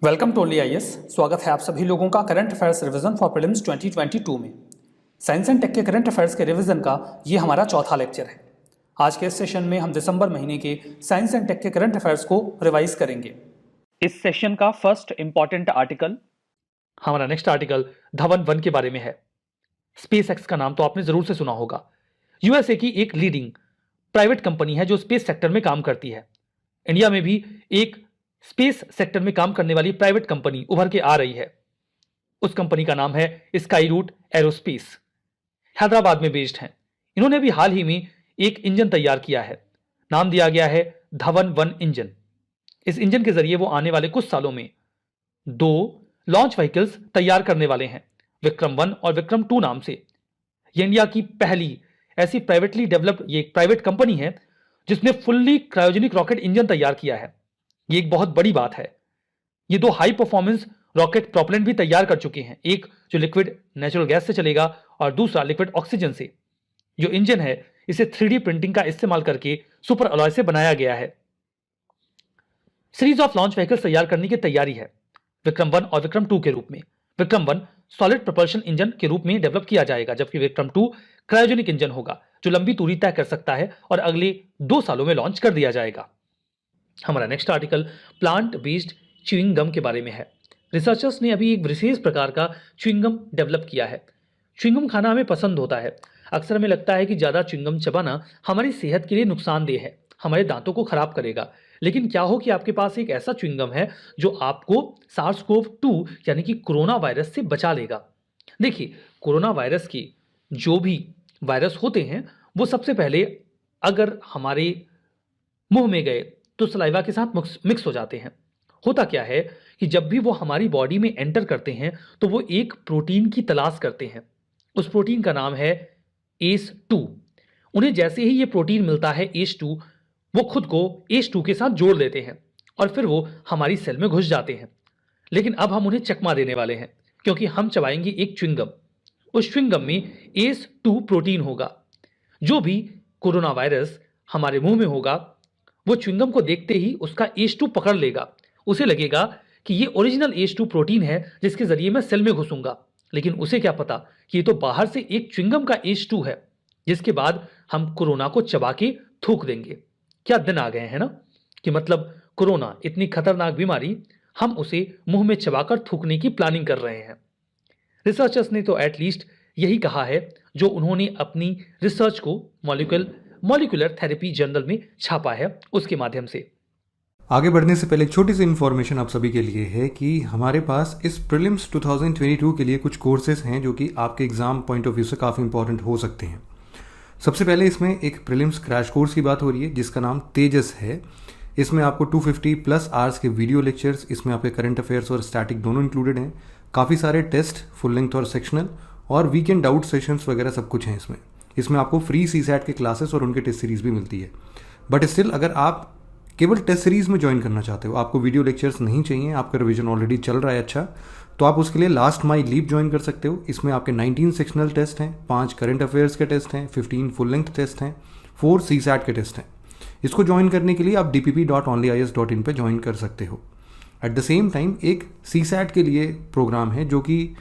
Welcome to only IAS. स्वागत है आप सभी लोगों का current affairs revision for prelims 2022 में। साइंस एंड टेक के करंट अफेयर्स के रिवीजन का ये हमारा चौथा लेक्चर है। आज के इस सेशन में हम दिसंबर महीने के साइंस एंड टेक के करंट अफेयर्स को रिवाइज करेंगे। इस सेशन का फर्स्ट इंपॉर्टेंट आर्टिकल, हमारा नेक्स्ट आर्टिकल धवन 1 के बारे में है। स्पेस एक्स का नाम तो आपने जरूर से सुना होगा। यूएसए की एक लीडिंग प्राइवेट कंपनी है जो स्पेस सेक्टर में काम करती है। इंडिया में भी एक स्पेस सेक्टर में काम करने वाली प्राइवेट कंपनी उभर के आ रही है। उस कंपनी का नाम है स्काई रूट एरोस्पेस। हैदराबाद में बेस्ड है। इन्होंने भी हाल ही में एक इंजन तैयार किया है। नाम दिया गया है धवन 1 इंजन। इस इंजन के जरिए वो आने वाले कुछ सालों में 2 लॉन्च व्हीकल्स तैयार करने वाले हैं, विक्रम 1 और विक्रम 2 नाम से। ये इंडिया की पहली ऐसी प्राइवेटली डेवलप्ड ये एक प्राइवेट कंपनी है जिसने फुल्ली क्रायोजेनिक रॉकेट इंजन तैयार किया है। ये एक बहुत बड़ी बात है। ये 2 हाई परफॉर्मेंस रॉकेट प्रोपेलेंट भी तैयार कर चुके हैं, एक जो लिक्विड नेचुरल गैस से चलेगा और दूसरा लिक्विड ऑक्सीजन से। जो इंजन है इसे 3D प्रिंटिंग का इस्तेमाल करके सुपर अलॉय से बनाया गया है। सीरीज ऑफ लॉन्च व्हीकल्स तैयार करने की तैयारी है विक्रम 1 और विक्रम 2 के रूप में। विक्रम 1 सॉलिड प्रोपल्शन इंजन के रूप में डेवलप किया जाएगा, जबकि विक्रम 2 क्रायोजेनिक इंजन होगा जो लंबी दूरी तय कर सकता है और अगले 2 सालों में लॉन्च कर दिया जाएगा। हमारा next article plant based chewing gum के बारे में है। रिसर्चर्स ने अभी एक विशेष प्रकार का च्युइंग गम डेवलप किया है। च्युइंग गम खाना हमें पसंद होता है। अक्सर हमें लगता है कि ज़्यादा च्युइंग गम चबाना हमारी सेहत के लिए नुकसानदेह है, हमारे दांतों को खराब करेगा। लेकिन क्या हो कि आपके पास एक ऐसा च्युइंग गम है जो आपको SARS-CoV-2 यानी कि कोरोना वायरस से बचा लेगा। देखिए, कोरोना वायरस के जो भी वायरस होते हैं वो सबसे पहले अगर हमारे मुंह में गए तो सलाइवा के साथ मिक्स हो जाते हैं। होता क्या है कि जब भी वो हमारी बॉडी में एंटर करते हैं तो वो एक प्रोटीन की तलाश करते हैं। उस प्रोटीन का नाम है ACE2। उन्हें जैसे ही ये प्रोटीन मिलता है ACE2, वो खुद को ACE2 के साथ जोड़ देते हैं और फिर वो हमारी सेल में घुस जाते हैं। लेकिन अब हम उन्हें चकमा देने वाले हैं क्योंकि हम चबाएंगे एक च्युइंगम। उस च्युइंगम में ACE2 प्रोटीन होगा। जो भी कोरोना वायरस हमारे मुंह में होगा वो च्युइंगम को देखते ही उसका ACE2 पकड़ लेगा। उसे लगेगा कि ये ओरिजिनल ACE2 प्रोटीन है जिसके जरिए मैं सेल में घुसूंगा। लेकिन उसे क्या पता कि ये तो बाहर से एक च्युइंगम का ACE2 है, जिसके बाद हम कोरोना को चबा के थूक देंगे। क्या दिन आ गए हैं ना, कि मतलब कोरोना इतनी खतरनाक बीमारी, हम उसे मुंह में चबाकर थूकने की प्लानिंग कर रहे हैं। रिसर्चर्स ने तो एटलीस्ट यही कहा है जो उन्होंने अपनी रिसर्च को मॉलिक्यूलर थेरेपी जर्नल में छापा है उसके माध्यम से। आगे बढ़ने से पहले एक छोटी सी इन्फॉर्मेशन आप सभी के लिए है कि हमारे पास इस प्रीलिम्स 2022 के लिए कुछ कोर्सेज हैं जो कि आपके एग्जाम पॉइंट ऑफ व्यू से काफ़ी इंपॉर्टेंट हो सकते हैं। सबसे पहले इसमें एक प्रीलिम्स क्रैश कोर्स की बात हो रही है जिसका नाम तेजस है। इसमें आपको 250+ आवर्स के वीडियो लेक्चर्स, इसमें आपके करंट अफेयर्स और स्टैटिक दोनों इंक्लूडेड हैं। काफ़ी सारे टेस्ट, फुल लेंथ और सेक्शनल, और वीकेंड डाउट सेशंस वगैरह सब कुछ हैं इसमें आपको फ्री CSAT के क्लासेस और उनके टेस्ट सीरीज भी मिलती है। बट स्टिल अगर आप केवल टेस्ट सीरीज में ज्वाइन करना चाहते हो, आपको वीडियो लेक्चर्स नहीं चाहिए, आपका रिवीजन ऑलरेडी चल रहा है अच्छा, तो आप उसके लिए लास्ट माई लीप ज्वाइन कर सकते हो। इसमें आपके 19 सेक्शनल टेस्ट हैं, 5 करंट अफेयर्स के टेस्ट हैं, 15 फुल लेंथ टेस्ट हैं, 4 CSAT के टेस्ट हैं। इसको ज्वाइन करने के लिए आप dpp.onlyis.in पे ज्वाइन कर सकते हो। एट द सेम टाइम एक CSAT के लिए प्रोग्राम है जो कि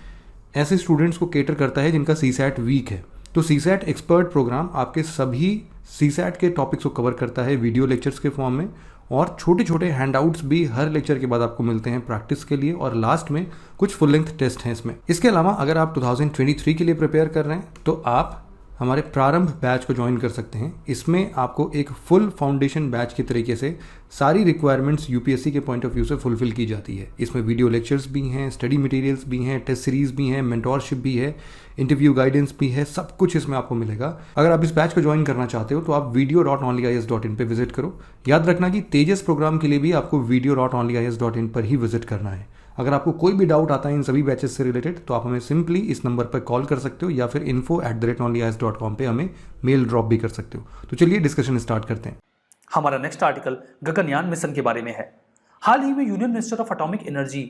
ऐसे स्टूडेंट्स को केटर करता है जिनका CSAT वीक है। तो CSAT एक्सपर्ट प्रोग्राम आपके सभी CSAT के टॉपिक्स को कवर करता है वीडियो लेक्चर्स के फॉर्म में, और छोटे छोटे हैंडआउट्स भी हर लेक्चर के बाद आपको मिलते हैं प्रैक्टिस के लिए, और लास्ट में कुछ फुल लेंथ टेस्ट हैं इसमें। इसके अलावा अगर आप 2023 के लिए प्रिपेयर कर रहे हैं तो आप हमारे प्रारंभ बैच को ज्वाइन कर सकते हैं। इसमें आपको एक फुल फाउंडेशन बैच के तरीके से सारी रिक्वायरमेंट्स UPSC के पॉइंट ऑफ व्यू से फुलफिल की जाती है। इसमें वीडियो लेक्चर्स भी हैं, स्टडी मटेरियल्स भी हैं, टेस्ट सीरीज भी हैं, मेंटोरशिप भी है, इंटरव्यू गाइडेंस भी है, सब कुछ इसमें आपको मिलेगा। अगर आप इस बैच को ज्वाइन करना चाहते हो तो आप video.onlyis.in पे विजिट करो। याद रखना कि तेजस प्रोग्राम के लिए भी आपको video.onlyis.in पर ही विजिट करना है। अगर आपको कोई भी डाउट आता है इन सभी बैचेस से रिलेटेड तो आप हमें सिंपली इस नंबर पर कॉल कर सकते हो या फिर info@onlyis.com पे हमें मेल ड्रॉप भी कर सकते हो। तो चलिए डिस्कशन स्टार्ट करते हैं। हमारा नेक्स्ट आर्टिकल गगनयान मिशन के बारे में है। हाल ही में union minister of atomic energy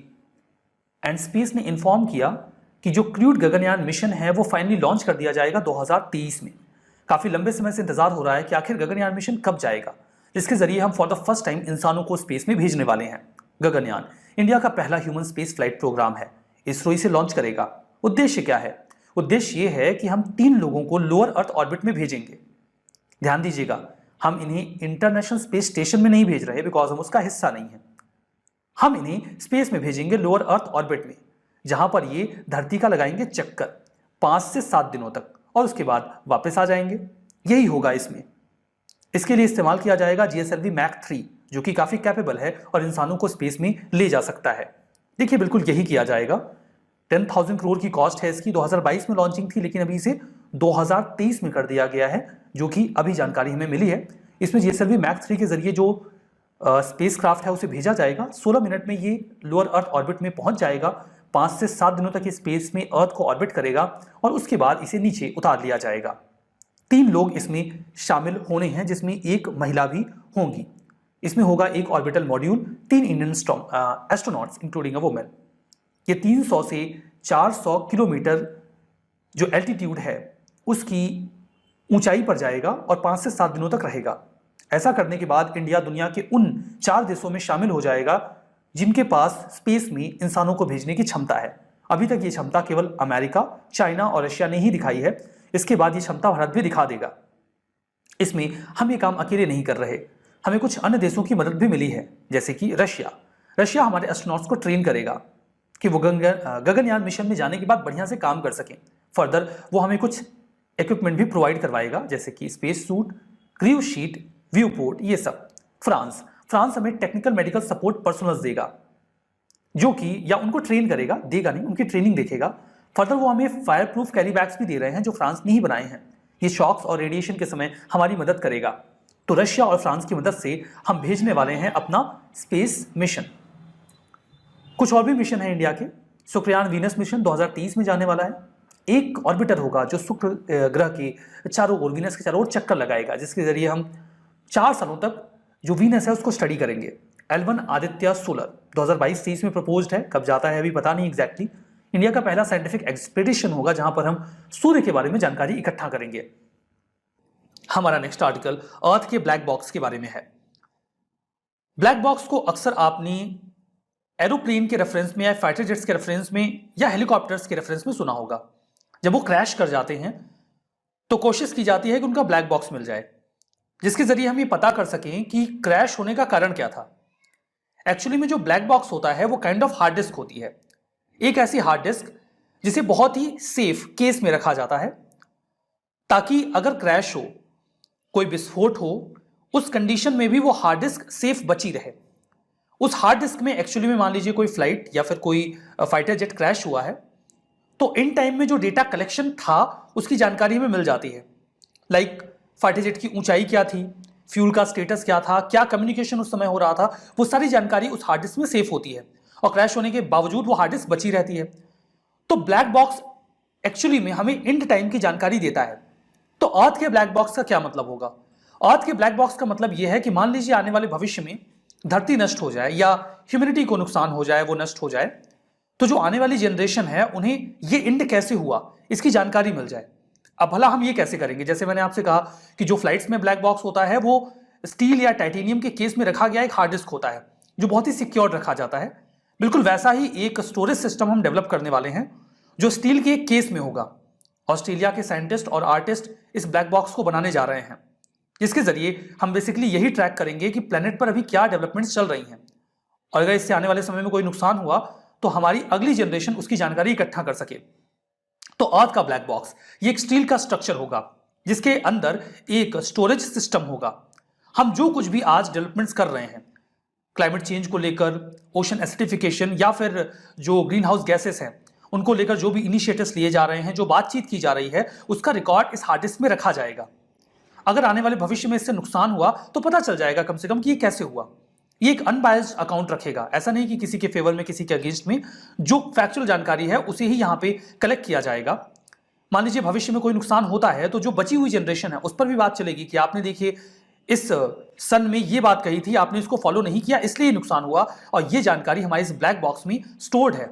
and space ने इन्फॉर्म किया कि जो क्रूड गगनयान मिशन है वो फाइनली लॉन्च कर दिया जाएगा 2023 में। काफी लंबे समय से इंतजार हो रहा है कि आखिर गगनयान मिशन कब जाएगा, जिसके जरिए हम फॉर द फर्स्ट टाइम इंसानों को स्पेस में भेजने वाले हैं। गगनयान इंडिया का पहला ह्यूमन स्पेस फ्लाइट प्रोग्राम है। इसरो इसे लॉन्च करेगा। उद्देश्य क्या है? उद्देश्य ये है कि हम 3 लोगों को लोअर अर्थ ऑर्बिट में भेजेंगे। ध्यान दीजिएगा, हम इन्हें इंटरनेशनल स्पेस स्टेशन में नहीं भेज रहे बिकॉज हम उसका हिस्सा नहीं है। हम इन्हें स्पेस में भेजेंगे लोअर अर्थ ऑर्बिट में, जहां पर ये धरती का लगाएंगे चक्कर 5 से 7 दिनों तक और उसके बाद वापस आ जाएंगे। यही होगा इसमें। इसके लिए इस्तेमाल किया जाएगा GSLV Mach 3, जो कि काफी कैपेबल है और इंसानों को स्पेस में ले जा सकता है। देखिए, बिल्कुल यही किया जाएगा। 10,000 करोड़ की कॉस्ट है इसकी। 2022 में लॉन्चिंग थी, लेकिन अभी इसे 2023 में कर दिया गया है, जो कि अभी जानकारी हमें मिली है। इसमें GSLV Mach 3 के जरिए जो स्पेस क्राफ्ट है उसे भेजा जाएगा। 16 मिनट में ये लोअर अर्थ ऑर्बिट में पहुंच जाएगा। 5 से 7 दिनों तक ये स्पेस में अर्थ को ऑर्बिट करेगा और उसके बाद इसे नीचे उतार लिया जाएगा। 3 लोग इसमें शामिल होने हैं, जिसमें एक महिला भी होंगी। इसमें होगा एक orbital module, 3 Indian astronauts including a women. ये 300 से 400 किलोमीटर जो एल्टीट्यूड है उसकी ऊंचाई पर जाएगा और 5 से 7 दिनों तक रहेगा। ऐसा करने के बाद इंडिया दुनिया के उन 4 देशों में शामिल हो जाएगा जिनके पास स्पेस में इंसानों को भेजने की क्षमता है। अभी तक ये क्षमता केवल अमेरिका, चाइना और रशिया ने ही दिखाई है। इसके बाद ये क्षमता भारत भी दिखा देगा। इसमें हम ये काम अकेले नहीं कर रहे, हमें कुछ अन्य देशों की मदद भी मिली है, जैसे कि रशिया हमारे एस्ट्रोनॉट्स को ट्रेन करेगा कि वो गगनयान मिशन में जाने के बाद बढ़िया से काम कर सकें। फर्दर वो हमें कुछ इक्विपमेंट भी प्रोवाइड करवाएगा, जैसे कि space suit, crew sheet, view port, ये सब। फ्रांस हमें टेक्निकल मेडिकल सपोर्ट पर्सनल्स देगा, जो कि या उनको ट्रेन करेगा, देगा नहीं, उनकी ट्रेनिंग देखेगा। फर्दर वो हमें फायर प्रूफ कैरी बैग्स भी दे रहे हैं, जो फ्रांस ने ही बनाए हैं। ये शॉक्स और रेडिएशन के समय हमारी मदद करेगा। तो रशिया और फ्रांस की मदद से हम भेजने वाले हैं अपना स्पेस मिशन। कुछ और भी मिशन है इंडिया के। शुक्रयान वीनस मिशन 2023 में जाने वाला है। एक ऑर्बिटर होगा जो शुक्र ग्रह के चारों ओर, वीनस के चारों ओर चक्कर लगाएगा, जिसके जरिए हम 4 सालों तक जो वीनस है उसको स्टडी करेंगे। L1 आदित्य सोलर 2022-23 में प्रपोज्ड है, कब जाता है अभी पता नहीं एग्जैक्टली। इंडिया का पहला साइंटिफिक एक्सपीडिशन होगा जहां पर हम सूर्य के बारे में जानकारी इकट्ठा करेंगे। हमारा नेक्स्ट आर्टिकल अर्थ के ब्लैक बॉक्स के बारे में है। ब्लैक बॉक्स को अक्सर आपने एरोप्लेन के रेफरेंस में या फाइटर जेट्स के रेफरेंस में या हेलीकॉप्टर्स के रेफरेंस में सुना होगा। जब वो क्रैश कर जाते हैं तो कोशिश की जाती है कि उनका ब्लैक बॉक्स मिल जाए, जिसके जरिए हम ये पता कर सकें कि क्रैश होने का कारण क्या था। एक्चुअली में जो ब्लैक बॉक्स होता है वो काइंड ऑफ हार्ड डिस्क होती है। एक ऐसी हार्ड डिस्क जिसे बहुत ही सेफ केस में रखा जाता है, ताकि अगर क्रैश हो, कोई विस्फोट हो, उस कंडीशन में भी वो हार्ड डिस्क सेफ बची रहे। उस हार्ड डिस्क में एक्चुअली में मान लीजिए कोई फ्लाइट या फिर कोई फाइटर जेट क्रैश हुआ है, तो इन टाइम में जो डेटा कलेक्शन था उसकी जानकारी हमें मिल जाती है। लाइक फाइटर जेट की ऊंचाई क्या थी, फ्यूल का स्टेटस क्या था, क्या कम्युनिकेशन उस समय हो रहा था, वो सारी जानकारी उस हार्ड डिस्क में सेफ होती है और क्रैश होने के बावजूद वो हार्ड डिस्क बची रहती है। तो ब्लैक बॉक्स एक्चुअली में हमें एंड टाइम की जानकारी देता है। तो अर्थ के ब्लैक बॉक्स का क्या मतलब होगा? अर्थ के ब्लैक बॉक्स का मतलब यह है कि मान लीजिए आने वाले भविष्य में धरती नष्ट हो जाए या ह्यूमैनिटी को नुकसान हो जाए, वो नष्ट हो जाए, तो जो आने वाली जनरेशन है उन्हें ये एंड कैसे हुआ इसकी जानकारी मिल जाए। अब भला हम ये कैसे करेंगे? जैसे मैंने आपसे कहा कि जो फ्लाइट्स में ब्लैक बॉक्स होता है वो स्टील या टाइटेनियम के केस में रखा गया एक हार्ड डिस्क होता है जो बहुत ही सिक्योर रखा जाता है। बिल्कुल वैसा ही एक स्टोरेज सिस्टम हम डेवलप करने वाले हैं जो स्टील के एक केस में होगा। ऑस्ट्रेलिया के साइंटिस्ट और आर्टिस्ट इस ब्लैक बॉक्स को बनाने जा रहे हैं, जिसके जरिए हम बेसिकली यही ट्रैक करेंगे कि प्लेनेट पर अभी क्या डेवलपमेंट्स चल रही हैं, और अगर इससे आने वाले समय में कोई नुकसान हुआ तो हमारी अगली जनरेशन उसकी जानकारी इकट्ठा कर सके। तो अर्थ का ब्लैक बॉक्स ये एक स्टील का स्ट्रक्चर होगा जिसके अंदर एक स्टोरेज सिस्टम होगा। हम जो कुछ भी आज डेवलपमेंट्स कर रहे हैं क्लाइमेट चेंज को लेकर, ओशन एसिडिफिकेशन या फिर जो ग्रीन हाउस गैसेस हैं उनको लेकर जो भी इनिशिएटिव्स लिए जा रहे हैं, जो बातचीत की जा रही है, उसका रिकॉर्ड इस हार्ड डिस्क में रखा जाएगा। अगर आने वाले भविष्य में इससे नुकसान हुआ तो पता चल जाएगा कम से कम कि ये कैसे हुआ। ये एक अनबायस्ड अकाउंट रखेगा, ऐसा नहीं कि किसी के फेवर में किसी के अगेंस्ट में, जो फैक्चुअल जानकारी है उसे ही यहाँ पे कलेक्ट किया जाएगा। मान लीजिए भविष्य में कोई नुकसान होता है तो जो बची हुई जनरेशन है उस पर भी बात चलेगी कि आपने देखिए इस सन में ये बात कही थी, आपने इसको फॉलो नहीं किया इसलिए नुकसान हुआ, और ये जानकारी हमारे इस ब्लैक बॉक्स में स्टोर्ड है।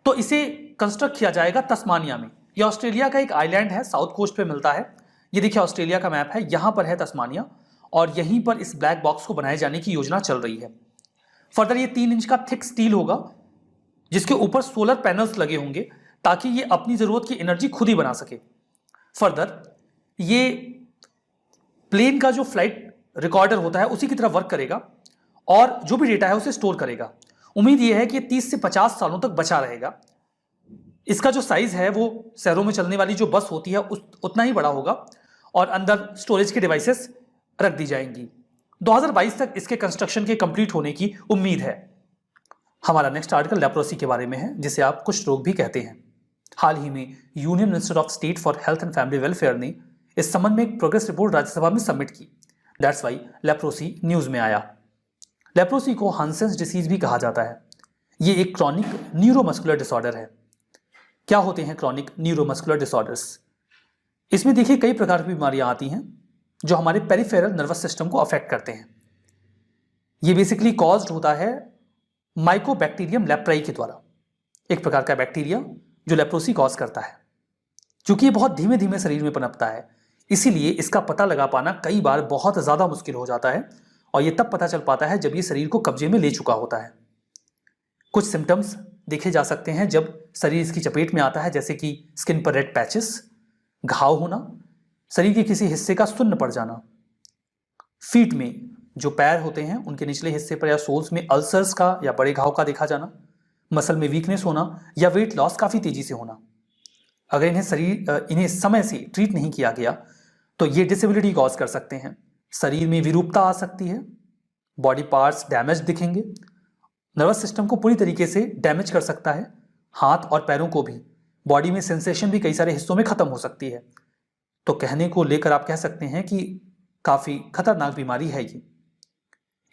तो इसे कंस्ट्रक्ट किया जाएगा तस्मानिया में। यह ऑस्ट्रेलिया का एक आइलैंड है, साउथ कोस्ट पे मिलता है। ये देखिए ऑस्ट्रेलिया का मैप है, यहां पर है तस्मानिया, और यहीं पर इस ब्लैक बॉक्स को बनाए जाने की योजना चल रही है। फर्दर ये 3 इंच का थिक स्टील होगा जिसके ऊपर सोलर पैनल्स लगे होंगे ताकि ये अपनी जरूरत की एनर्जी खुद ही बना सके। फर्दर ये प्लेन का जो फ्लाइट रिकॉर्डर होता है उसी की तरह वर्क करेगा और जो भी डेटा है उसे स्टोर करेगा। उम्मीद यह है कि 30 से 50 सालों तक बचा रहेगा। इसका जो साइज है वो शहरों में चलने वाली जो बस होती है उतना ही बड़ा होगा और अंदर स्टोरेज के डिवाइसेस रख दी जाएंगी। 2022 तक इसके कंस्ट्रक्शन के कंप्लीट होने की उम्मीद है। हमारा नेक्स्ट आर्टिकल लेप्रोसी के बारे में है, जिसे आप कुष्ठ रोग भी कहते हैं। हाल ही में union minister of state for health and family welfare ने इस संबंध में एक प्रोग्रेस रिपोर्ट राज्यसभा में सबमिट की। दैट्स वाई लेप्रोसी न्यूज में आया। लेप्रोसी को हांसेंस डिसीज भी कहा जाता है। ये एक क्रॉनिक न्यूरोमस्कुलर डिसऑर्डर है। क्या होते हैं क्रॉनिक न्यूरोमस्कुलर डिसऑर्डर्स? इसमें देखिए कई प्रकार की बीमारियां आती हैं जो हमारे पेरिफेरल नर्वस सिस्टम को अफेक्ट करते हैं। ये बेसिकली कॉज्ड होता है माइकोबैक्टीरियम लेप्राई के द्वारा, एक प्रकार का बैक्टीरिया जो लेप्रोसी कॉज करता है। क्योंकि ये बहुत धीमे धीमे शरीर में पनपता है, इसीलिए इसका पता लगा पाना कई बार बहुत ज़्यादा मुश्किल हो जाता है और ये तब पता चल पाता है जब ये शरीर को कब्जे में ले चुका होता है। कुछ सिम्टम्स देखे जा सकते हैं जब शरीर इसकी चपेट में आता है, जैसे कि स्किन पर रेड पैचेस, घाव होना, शरीर के किसी हिस्से का सुन्न पड़ जाना, फीट में जो पैर होते हैं उनके निचले हिस्से पर या सोल्स में अल्सर्स का या बड़े घाव का देखा जाना, मसल में वीकनेस होना या वेट लॉस काफ़ी तेजी से होना। अगर इन्हें समय से ट्रीट नहीं किया गया तो ये डिसेबिलिटी कॉज कर सकते हैं। शरीर में विरूपता आ सकती है, बॉडी पार्ट्स डैमेज दिखेंगे, नर्वस सिस्टम को पूरी तरीके से डैमेज कर सकता है, हाथ और पैरों को भी, बॉडी में सेंसेशन भी कई सारे हिस्सों में खत्म हो सकती है। तो कहने को लेकर आप कह सकते हैं कि काफ़ी खतरनाक बीमारी है ये।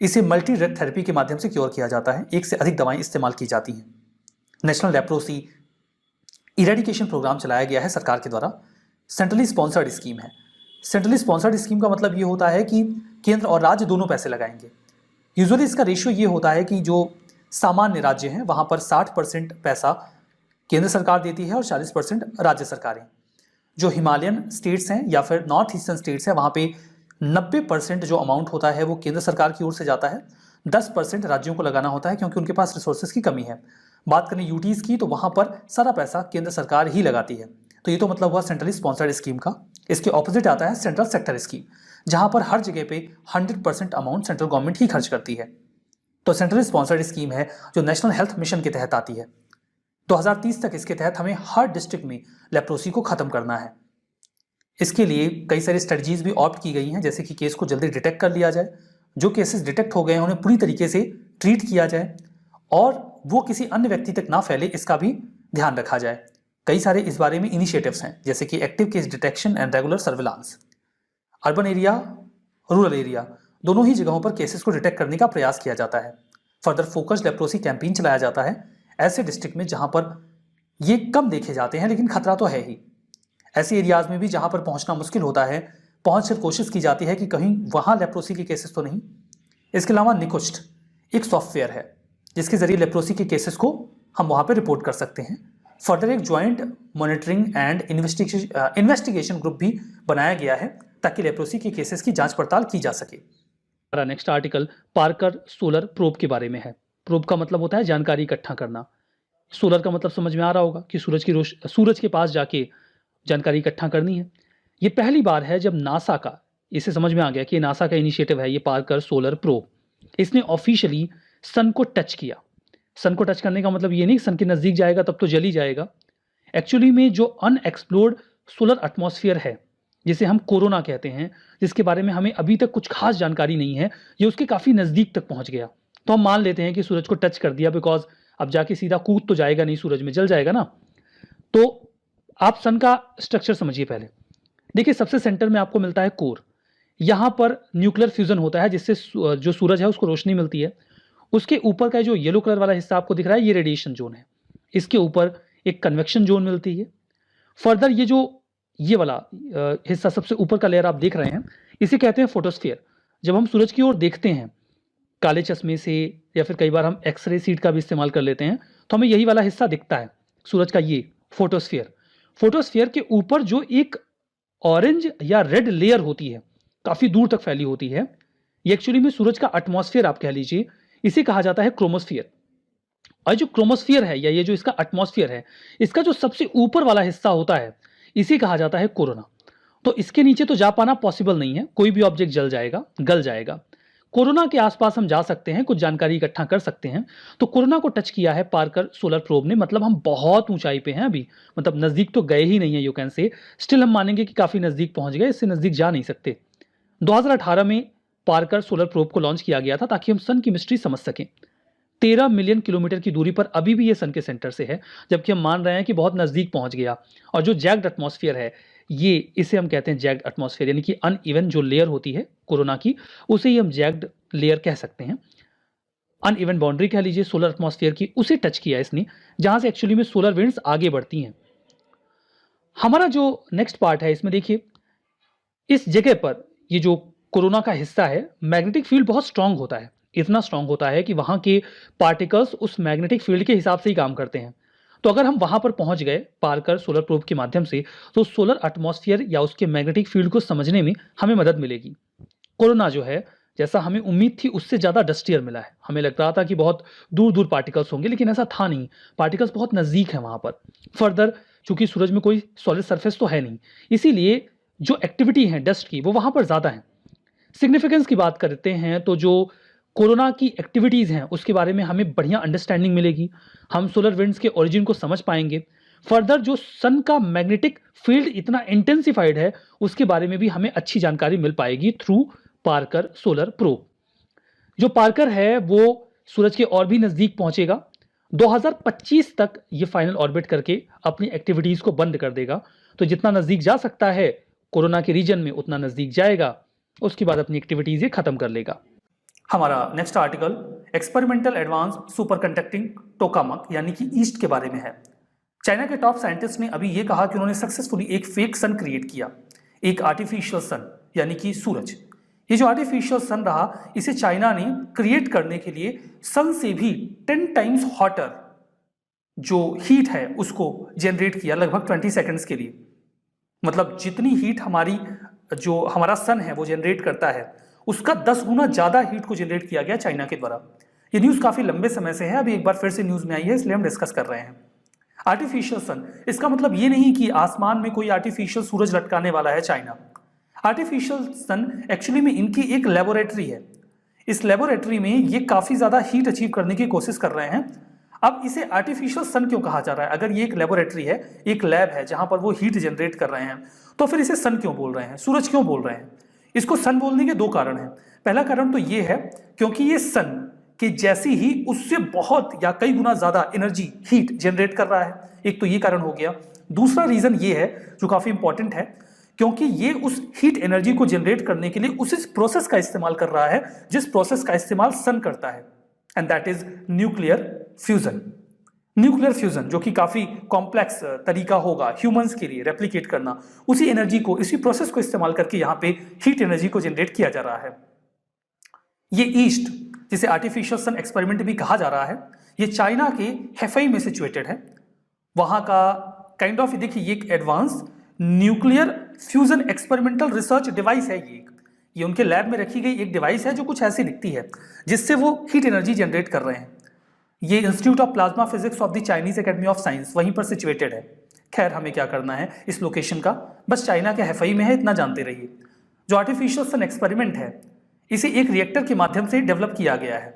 इसे मल्टी ड्रग थेरेपी के माध्यम से क्योर किया जाता है, एक से अधिक दवाएं इस्तेमाल की जाती हैं। नेशनल लेप्रोसी इरेडिकेशन प्रोग्राम चलाया गया है सरकार के द्वारा। सेंट्रली स्पॉन्सर्ड स्कीम है। सेंट्रली स्पॉन्सर्ड स्कीम का मतलब ये होता है कि केंद्र और राज्य दोनों पैसे लगाएंगे। यूजुअली इसका रेशियो ये होता है कि जो सामान्य राज्य हैं वहाँ पर 60% पैसा केंद्र सरकार देती है और 40% राज्य सरकारें। जो हिमालयन स्टेट्स हैं या फिर नॉर्थ ईस्टर्न स्टेट्स हैं वहाँ पे 90% जो अमाउंट होता है वो केंद्र सरकार की ओर से जाता है, 10% राज्यों को लगाना होता है क्योंकि उनके पास रिसोर्सेज की कमी है। बात करें यूटीज़ की तो वहाँ पर सारा पैसा केंद्र सरकार ही लगाती है। तो ये तो मतलब हुआ सेंट्रली स्पॉन्सर्ड स्कीम का। इसके ऑपोजिट आता है सेंट्रल सेक्टर स्कीम, जहाँ पर हर जगह पे 100% अमाउंट सेंट्रल गवर्नमेंट ही खर्च करती है। तो सेंट्रली स्पॉन्सर्ड स्कीम है जो नेशनल हेल्थ मिशन के तहत आती है। 2030 तक इसके तहत हमें हर डिस्ट्रिक्ट में लेप्रोसी को खत्म करना है। इसके लिए कई सारी स्ट्रेटजीज भी ऑप्ट की गई हैं, जैसे कि केस को जल्दी डिटेक्ट कर लिया जाए, जो केसेस डिटेक्ट हो गए हैं उन्हें पूरी तरीके से ट्रीट किया जाए और वो किसी अन्य व्यक्ति तक ना फैले, इसका भी ध्यान रखा जाए। कई सारे इस बारे में इनिशिएटिव्स हैं, जैसे कि active case detection and regular surveillance. Urban area, rural area दोनों ही जगहों पर केसेस को डिटेक्ट करने का प्रयास किया जाता है। फर्दर फोकस्ड लेप्रोसी कैंपेन चलाया जाता है ऐसे डिस्ट्रिक्ट में जहां पर ये कम देखे जाते हैं लेकिन खतरा तो है ही। ऐसे एरियाज में भी जहां पर पहुंचना मुश्किल होता है, पहुंच कर कोशिश की जाती है कि कहीं वहां लेप्रोसी के केसेस तो नहीं। इसके अलावा निकुष्ट एक सॉफ्टवेयर है जिसके जरिए लेप्रोसी के केसेस को हम वहां पर रिपोर्ट कर सकते हैं। फर्दर एक joint monitoring and investigation group भी बनाया गया है ताकि लेप्रोसी के केसेस की जांच पड़ताल की जा सके। हमारा next article Parker solar probe के बारे में है। प्रोब का मतलब होता है जानकारी इकट्ठा करना। सोलर का मतलब समझ में आ रहा होगा कि सूरज के पास जाके जानकारी इकट्ठा करनी है। ये पहली बार है जब नासा का, इसे समझ में आ गया कि ये नासा का इनिशिएटिव है, ये पार्कर सोलर प्रोब। इसने ऑफिशियली सन को टच किया। सन को टच करने का मतलब ये नहीं सन के नज़दीक जाएगा तब तो जल ही जाएगा। एक्चुअली में जो अनएक्सप्लोर्ड सोलर एटमॉस्फेयर है, जिसे हम कोरोना कहते हैं, जिसके बारे में हमें अभी तक कुछ खास जानकारी नहीं है, ये उसके काफ़ी नज़दीक तक पहुंच गया। तो हम मान लेते हैं कि सूरज को टच कर दिया, बिकॉज अब जाके सीधा कूद तो जाएगा नहीं, सूरज में जल जाएगा ना। तो आप सन का स्ट्रक्चर समझिए पहले। देखिए सबसे सेंटर में आपको मिलता है कोर। यहाँ पर न्यूक्लियर फ्यूजन होता है जिससे जो सूरज है उसको रोशनी मिलती है। उसके ऊपर का जो येलो कलर वाला हिस्सा आपको दिख रहा है ये रेडिएशन जोन है। इसके ऊपर एक कन्वेक्शन जोन मिलती है। फर्दर ये वाला हिस्सा सबसे ऊपर का लेयर आप देख रहे हैं, इसे कहते हैं फोटोस्फीयर। जब हम सूरज की ओर देखते हैं काले चश्मे से या फिर कई बार हम एक्सरे सीट का भी इस्तेमाल कर लेते हैं तो हमें यही वाला हिस्सा दिखता है सूरज का, ये फोटोस्फीयर। फोटोस्फीयर के ऊपर जो एक ऑरेंज या रेड लेयर होती है, काफ़ी दूर तक फैली होती है, ये एक्चुअली में सूरज का एटमॉस्फेयर आप कह लीजिए। इसे कहा जाता है क्रोमोस्फियर। और जो क्रोमोस्फियर है या ये जो इसका एटमॉस्फेयर है, इसका जो सबसे ऊपर वाला हिस्सा होता है, इसे कहा जाता है कोरोना। तो इसके नीचे तो जा पाना पॉसिबल नहीं है, कोई भी ऑब्जेक्ट जल जाएगा, गल जाएगा। कोरोना के आसपास हम जा सकते हैं, कुछ जानकारी इकट्ठा कर सकते हैं। तो कोरोना को टच किया है पार्कर सोलर प्रोब ने, मतलब हम बहुत ऊंचाई पे हैं अभी, मतलब नजदीक तो गए ही नहीं है, यू कैन से। स्टिल हम मानेंगे कि काफी नजदीक पहुंच गए, इससे नजदीक जा नहीं सकते। 2018 में पार्कर सोलर प्रोब को लॉन्च किया गया था ताकि हम सन की मिस्ट्री समझ सकें। 13 मिलियन किलोमीटर की दूरी पर अभी भी ये सन के सेंटर से है, जबकि हम मान रहे हैं कि बहुत नजदीक पहुंच गया। और जो जैग्ड एटमॉस्फेयर है, ये इसे हम कहते हैं जैग्ड एटमॉस्फेयर, यानी कि अनइवन जो लेयर होती है कोरोना की, उसे ही हम जैग्ड लेयर कह सकते हैं। अनइवन बाउंड्री कह लीजिए सोलर एटमॉस्फेयर की, उसे टच किया इसने, जहां से एक्चुअली में सोलर विंड्स आगे बढ़ती हैं। हमारा जो नेक्स्ट पार्ट है, इसमें देखिए, इस जगह पर ये जो कोरोना का हिस्सा है, मैग्नेटिक फील्ड बहुत स्ट्रांग होता है। इतना स्ट्रांग होता है कि वहां के पार्टिकल्स उस मैग्नेटिक फील्ड के हिसाब से ही काम करते हैं। तो अगर हम वहां पर पहुंच गए पार्कर सोलर प्रोब के माध्यम से, तो सोलर एटमॉस्फेयर या उसके मैग्नेटिक फील्ड को समझने में हमें मदद मिलेगी। कोरोना जो है, जैसा हमें उम्मीद थी उससे ज़्यादा डस्टियर मिला है। हमें लग रहा था कि बहुत दूर दूर पार्टिकल्स होंगे, लेकिन ऐसा था नहीं। पार्टिकल्स बहुत नज़दीक हैं वहाँ पर। फर्दर, चूंकि सूरज में कोई सॉलिड सरफेस तो है नहीं, इसीलिए जो एक्टिविटी है डस्ट की, वो वहाँ पर ज़्यादा है। सिग्निफिकेंस की बात करते हैं तो जो कोरोना की एक्टिविटीज़ हैं उसके बारे में हमें बढ़िया अंडरस्टैंडिंग मिलेगी। हम सोलर विंड्स के ओरिजिन को समझ पाएंगे। फर्दर, जो सन का मैग्नेटिक फील्ड इतना इंटेंसिफाइड है, उसके बारे में भी हमें अच्छी जानकारी मिल पाएगी थ्रू पार्कर सोलर प्रोब। जो पार्कर है वो सूरज के और भी नज़दीक पहुंचेगा। 2025 तक ये फाइनल ऑर्बिट करके अपनी एक्टिविटीज़ को बंद कर देगा। तो जितना नज़दीक जा सकता है कोरोना के रीजन में, उतना नज़दीक जाएगा, उसके बाद अपनी एक्टिविटीज़ ये खत्म कर लेगा। हमारा next article experimental advance super conducting tokamak यानी कि ईस्ट के बारे में है। चाइना के टॉप साइंटिस्ट ने अभी ये कहा कि उन्होंने सक्सेसफुली एक फेक सन क्रिएट किया, एक आर्टिफिशियल सन यानी कि सूरज। ये जो आर्टिफिशियल सन रहा, इसे चाइना ने क्रिएट करने के लिए सन से भी 10 टाइम्स हॉटर जो हीट है उसको जनरेट किया, लगभग 20 सेकेंड्स के लिए। मतलब जितनी हीट जो हमारा सन है वो जनरेट करता है, उसका 10 गुना ज़्यादा हीट को जनरेट किया गया चाइना के द्वारा। ये न्यूज़ काफ़ी लंबे समय से है, अभी एक बार फिर से न्यूज़ में आई है, इसलिए हम डिस्कस कर रहे हैं। आर्टिफिशियल सन, इसका मतलब ये नहीं कि आसमान में कोई आर्टिफिशियल सूरज लटकाने वाला है चाइना। आर्टिफिशियल सन एक्चुअली में इनकी एक लेबोरेटरी है। इस लेबोरेटरी में ये काफ़ी ज़्यादा हीट अचीव करने की कोशिश कर रहे हैं। अब इसे आर्टिफिशियल सन क्यों कहा जा रहा है? अगर ये एक लेबोरेटरी है, एक लैब है जहां पर वो हीट जनरेट कर रहे हैं, तो फिर इसे सन क्यों बोल रहे हैं, सूरज क्यों बोल रहे हैं? इसको सन बोलने के 2 कारण हैं। पहला कारण तो ये है क्योंकि ये सन के जैसी ही उससे बहुत या कई गुना ज़्यादा एनर्जी, हीट जनरेट कर रहा है। एक तो ये कारण हो गया। दूसरा रीज़न ये है जो काफ़ी इंपॉर्टेंट है, क्योंकि ये उस हीट एनर्जी को जनरेट करने के लिए उस प्रोसेस का इस्तेमाल कर रहा है जिस प्रोसेस का इस्तेमाल सन करता है, and that is nuclear fusion. Nuclear fusion जो कि काफ़ी कॉम्प्लेक्स तरीका होगा ह्यूमंस के लिए रेप्लिकेट करना, उसी एनर्जी को, इसी प्रोसेस को इस्तेमाल करके यहाँ पे हीट एनर्जी को जनरेट किया जा रहा है। ये ईस्ट, जिसे आर्टिफिशियल सन एक्सपेरिमेंट भी कहा जा रहा है, ये चाइना के हेफई में सिचुएटेड है। वहाँ का काइंड ऑफ, देखिए, ये एक advance nuclear fusion experimental research device है। ये उनके लैब में रखी गई एक डिवाइस है जो कुछ ऐसी दिखती है, जिससे वो हीट एनर्जी जनरेट कर रहे हैं। ये institute of plasma physics of the Chinese academy of science वहीं पर सिचुएटेड है। खैर, हमें क्या करना है इस लोकेशन का, बस चाइना के हेफई में है, इतना जानते रहिए। जो आर्टिफिशियल सन एक्सपेरिमेंट है, इसे एक रिएक्टर के माध्यम से डेवलप किया गया है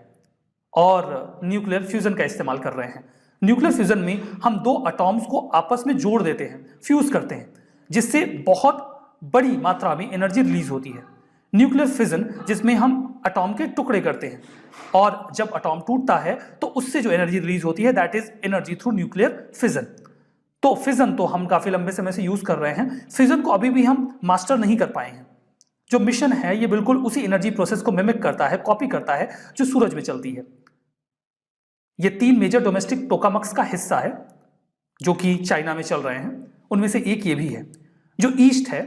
और न्यूक्लियर फ्यूजन का इस्तेमाल कर रहे हैं। न्यूक्लियर फ्यूजन में हम 2 एटॉम्स को आपस में जोड़ देते हैं, फ्यूज करते हैं, जिससे बहुत बड़ी मात्रा में एनर्जी रिलीज होती है। न्यूक्लियर फिजन, जिसमें हम एटॉम के टुकड़े करते हैं और जब एटॉम टूटता है तो उससे जो एनर्जी रिलीज होती है, that is energy through nuclear fission. तो फिजन तो हम काफी लंबे समय से यूज कर रहे हैं, फिजन को अभी भी हम मास्टर नहीं कर पाए हैं। जो मिशन है ये बिल्कुल उसी एनर्जी प्रोसेस को मिमिक करता है, कॉपी करता है, जो सूरज में चलती है। ये 3 मेजर डोमेस्टिक टोकामक्स का हिस्सा है जो कि चाइना में चल रहे हैं। उनमें से एक ये भी है। जो ईस्ट है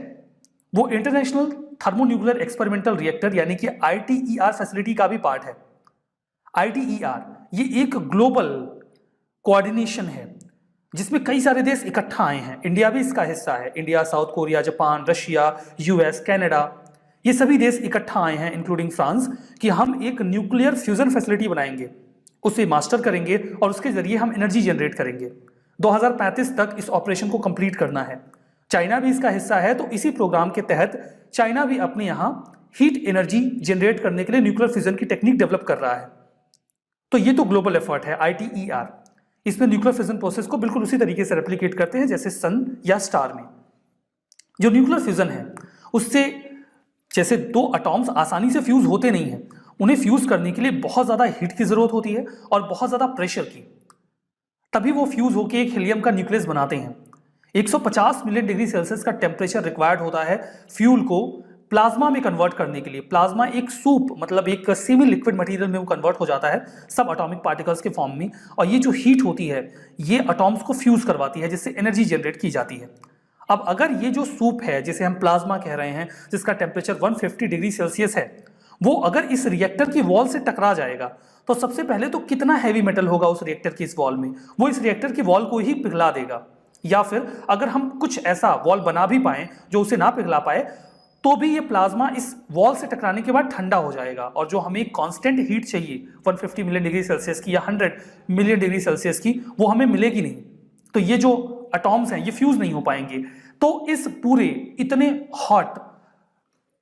वो इंटरनेशनल थर्मोन्यूक्लियर एक्सपेरिमेंटल रिएक्टर यानी कि ITER फैसिलिटी का भी पार्ट है। ITER ये एक ग्लोबल कोऑर्डिनेशन है जिसमें कई सारे देश इकट्ठा आए हैं। इंडिया भी इसका हिस्सा है। India, south Korea, Japan, Russia, US, Canada, ये सभी देश इकट्ठा आए हैं इंक्लूडिंग फ्रांस कि हम एक न्यूक्लियर फ्यूजन फैसिलिटी बनाएंगे, उसे मास्टर करेंगे और उसके जरिए हम एनर्जी जनरेट करेंगे। 2035 तक इस ऑपरेशन को कंप्लीट करना है। चाइना भी इसका हिस्सा है, तो इसी प्रोग्राम के तहत चाइना भी अपने यहाँ हीट एनर्जी जनरेट करने के लिए न्यूक्लियर फ्यूजन की टेक्निक डेवलप कर रहा है। तो ये तो ग्लोबल एफर्ट है ITER। इसमें न्यूक्लियर फ्यूजन प्रोसेस को बिल्कुल उसी तरीके से रेप्लिकेट करते हैं जैसे सन या स्टार में। जो न्यूक्लियर फ्यूजन है उससे जैसे दो अटॉम्स आसानी से फ्यूज होते नहीं हैं, उन्हें फ्यूज करने के लिए बहुत ज़्यादा हीट की जरूरत होती है और बहुत ज़्यादा प्रेशर की, तभी वो फ्यूज होकर एक हीलियम का न्यूक्लियस बनाते हैं। 150 मिलियन डिग्री सेल्सियस का टेम्परेचर रिक्वायर्ड होता है फ्यूल को प्लाज्मा में कन्वर्ट करने के लिए। प्लाज्मा एक सूप मतलब एक सेमी लिक्विड मटेरियल में वो कन्वर्ट हो जाता है सब एटॉमिक पार्टिकल्स के फॉर्म में, और ये जो हीट होती है ये एटॉम्स को फ्यूज करवाती है जिससे एनर्जी जनरेट की जाती है। अब अगर ये जो सूप है जिसे हम प्लाज्मा कह रहे हैं, जिसका टेम्परेचर 150 डिग्री सेल्सियस है, वो अगर इस रिएक्टर की वॉल से टकरा जाएगा तो सबसे पहले तो कितना हैवी मेटल होगा उस रिएक्टर की इस वॉल में, वो इस रिएक्टर की वॉल को ही पिघला देगा। या फिर अगर हम कुछ ऐसा वॉल बना भी पाए जो उसे ना पिघला पाए, तो भी ये प्लाज्मा इस वॉल से टकराने के बाद ठंडा हो जाएगा, और जो हमें कांस्टेंट हीट चाहिए 150 मिलियन डिग्री सेल्सियस की या 100 मिलियन डिग्री सेल्सियस की, वो हमें मिलेगी नहीं। तो ये जो एटॉम्स हैं ये फ्यूज नहीं हो पाएंगे। तो इस पूरे इतने हॉट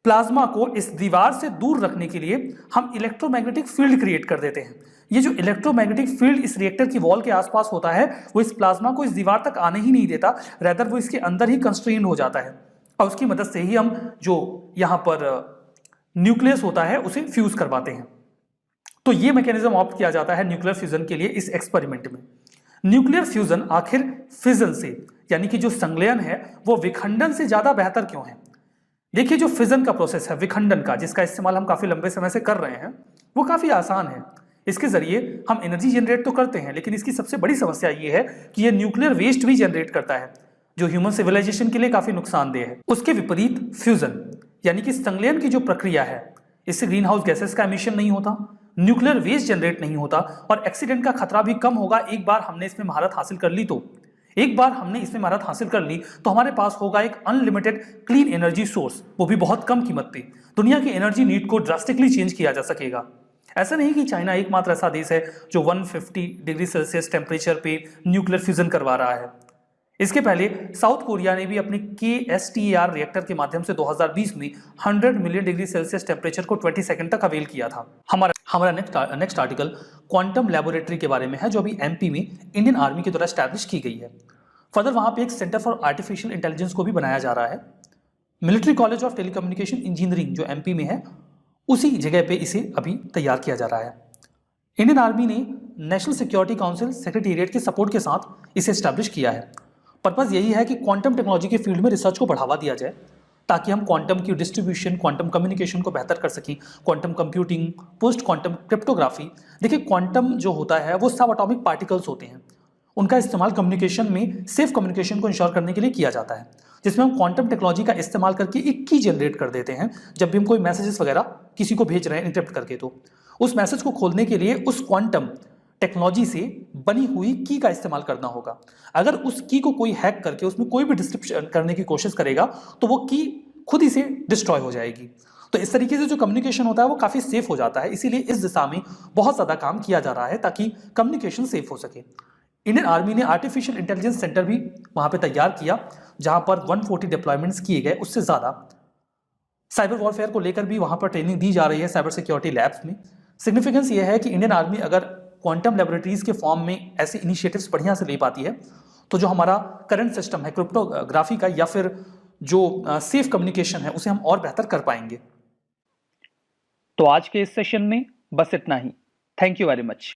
प्लाज्मा को इस दीवार से दूर रखने के लिए हम इलेक्ट्रोमैग्नेटिक फील्ड क्रिएट कर देते हैं। ये जो इलेक्ट्रोमैग्नेटिक फील्ड इस रिएक्टर की वॉल के आसपास होता है वो इस प्लाज्मा को इस दीवार तक आने ही नहीं देता, रेदर वो इसके अंदर ही कंस्ट्रेंड हो जाता है, और उसकी मदद से ही हम जो यहाँ पर न्यूक्लियस होता है उसे फ्यूज करवाते हैं। तो ये मैकेनिज्म ऑप्ट किया जाता है न्यूक्लियर फ्यूजन के लिए इस एक्सपेरिमेंट में। न्यूक्लियर फ्यूजन आखिर फिजन से यानी कि जो संलयन है वो विखंडन से ज्यादा बेहतर क्यों है? देखिए, जो फिजन का प्रोसेस है विखंडन का, जिसका इस्तेमाल हम काफी लंबे समय से कर रहे हैं, वो काफी आसान है। इसके जरिए हम एनर्जी जनरेट तो करते हैं, लेकिन इसकी सबसे बड़ी समस्या ये है कि ये न्यूक्लियर वेस्ट भी जनरेट करता है जो ह्यूमन सिविलाइजेशन के लिए काफी नुकसानदेह है। उसके विपरीत फ्यूजन यानी कि संलयन की जो प्रक्रिया है, इससे ग्रीन हाउस गैसेस का एमिशन नहीं होता, न्यूक्लियर वेस्ट जनरेट नहीं होता और एक्सीडेंट का खतरा भी कम होगा। एक बार हमने इसमें महारत हासिल कर ली तो हमारे पास होगा एक अनलिमिटेड क्लीन एनर्जी सोर्स, वो भी बहुत कम कीमत पे। दुनिया की एनर्जी नीड को ड्रास्टिकली चेंज किया जा सकेगा। ऐसा नहीं कि चाइना एकमात्र ऐसा देश है जो 150 डिग्री सेल्सियस टेम्परेचर पे न्यूक्लियर फ्यूजन करवा रहा है। इसके पहले साउथ कोरिया ने भी अपने KSTER रिएक्टर के माध्यम से 2020 में 100 मिलियन डिग्री सेल्सियस टेम्परेचर को 20 सेकंड तक अवेल किया था। हमारा नेक्स्ट आर्टिकल क्वांटम लैबोरेटरी के बारे में है, जो अभी MP में इंडियन आर्मी के द्वारा एस्टैब्लिश की गई है। फर्दर वहाँ पे एक सेंटर फॉर आर्टिफिशियल इंटेलिजेंस को भी बनाया जा रहा है। Military college of telecommunication engineering जो MP में है, उसी जगह पे इसे अभी तैयार किया जा रहा है। इंडियन आर्मी ने नेशनल सिक्योरिटी काउंसिल सेक्रेटेरिएट के सपोर्ट के साथ इसे एस्टैब्लिश किया है। पर्पस यही है कि क्वांटम टेक्नोलॉजी के फील्ड में रिसर्च को बढ़ावा दिया जाए, ताकि हम क्वांटम की डिस्ट्रीब्यूशन, क्वांटम कम्युनिकेशन को बेहतर कर सकें, quantum computing, post quantum cryptography. देखिए, क्वांटम जो होता है वो सब एटॉमिक पार्टिकल्स होते हैं, उनका इस्तेमाल कम्युनिकेशन में सेफ कम्युनिकेशन को इंश्योर करने के लिए किया जाता है, जिसमें हम क्वांटम टेक्नोलॉजी का इस्तेमाल करके एक की जनरेट कर देते हैं। जब भी हम कोई मैसेजेस वगैरह किसी को भेज रहे हैं इंटरप्ट करके, तो उस मैसेज को खोलने के लिए उस क्वांटम टेक्नोलॉजी से बनी हुई की का इस्तेमाल करना होगा। अगर उस की को कोई हैक करके उसमें कोई भी डिस्क्रिप्शन करने की कोशिश करेगा तो वो की खुद ही से डिस्ट्रॉय हो जाएगी। तो इस तरीके से जो कम्युनिकेशन होता है वो काफ़ी सेफ हो जाता है। इसीलिए इस दिशा में बहुत ज़्यादा काम किया जा रहा है ताकि कम्युनिकेशन सेफ हो सके। इंडियन आर्मी ने आर्टिफिशियल इंटेलिजेंस सेंटर भी वहाँ पे तैयार किया, जहाँ पर 140 डिप्लॉयमेंट्स किए गए। उससे ज़्यादा साइबर वॉरफेयर को लेकर भी वहाँ पर ट्रेनिंग दी जा रही है साइबर सिक्योरिटी लैब्स में। सिग्निफिकेंस ये है कि इंडियन आर्मी अगर क्वांटम लेबोरेटरीज के फॉर्म में ऐसे इनिशिएटिव्स बढ़िया से ले पाती है, तो जो हमारा करंट सिस्टम है क्रिप्टोग्राफी का या फिर जो सेफ कम्युनिकेशन है, उसे हम और बेहतर कर पाएंगे। तो आज के इस सेशन में बस इतना ही। Thank you very much.